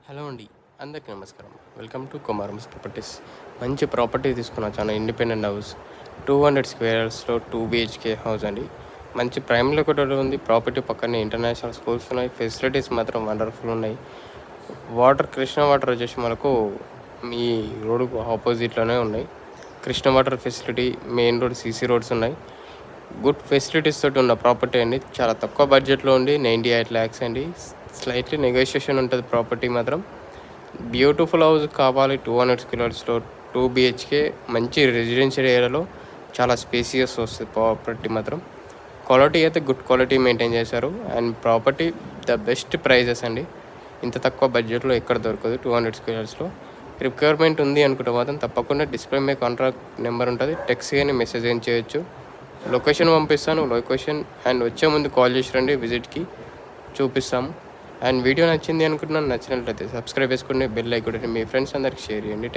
Hello అండి. అందరికీ నమస్కారం. Welcome to Kumarams properties. మంచి ప్రాపర్టీ తీసుకున్నా, చాలా ఇండిపెండెంట్ హౌస్. 200 స్క్వేర్స్‌లో 2 బీహెచ్‌కే హౌస్ అండి. మంచి ప్రైమ్ లొకేటెడ్‌లో ఉంది. ప్రాపర్టీ పక్కనే ఇంటర్నేషనల్ స్కూల్స్ ఉన్నాయి. ఫెసిలిటీస్ మాత్రం వండర్‌ఫుల్ ఉన్నాయి. కృష్ణా వాటర్ వచ్చేసి మనకు మీ రోడ్డుకు ఆపోజిట్‌లోనే ఉన్నాయి. Krishna water facility, main road, CC roads ఉన్నాయి. గుడ్ ఫెసిలిటీస్ తోటి ఉన్న ప్రాపర్టీ అండి. చాలా తక్కువ బడ్జెట్లో ఉండి 98 lakhs అండి. స్లైట్లీ నెగోషియేషన్ ఉంటుంది ప్రాపర్టీ మాత్రం. బ్యూటిఫుల్ హౌస్ కావాలి. 200 స్క్వేర్స్‌లో 2 బీహెచ్‌కే మంచి రెసిడెన్షియల్ ఏరియాలో చాలా స్పేసియస్ వస్తుంది ప్రాపర్టీ మాత్రం. క్వాలిటీ అయితే గుడ్ క్వాలిటీ మెయింటైన్ చేశారు. And property the best prices అండి. ఇంత తక్కువ బడ్జెట్లో ఎక్కడ దొరకదు. 200 స్క్వేర్స్‌లో రిక్వైర్మెంట్ ఉంది అనుకుంటే మాత్రం తప్పకుండా డిస్ప్లే మీద కాంట్రాక్ట్ నెంబర్ ఉంటుంది. టెక్స్ట్ కానీ మెసేజ్ కానీ చేయొచ్చు. లొకేషన్ పంపిస్తాను. లొకేషన్ అండ్ వచ్చే ముందు కాల్ చేసి రండి, విజిట్కి చూపిస్తాము. అండ్ వీడియో నచ్చింది అనుకుంటున్నాను. నచ్చినట్లయితే సబ్స్క్రైబ్ చేసుకోండి, బెల్ ఐకాన్ కొట్టండి, మీ ఫ్రెండ్స్ అందరికి షేర్ చేయండి.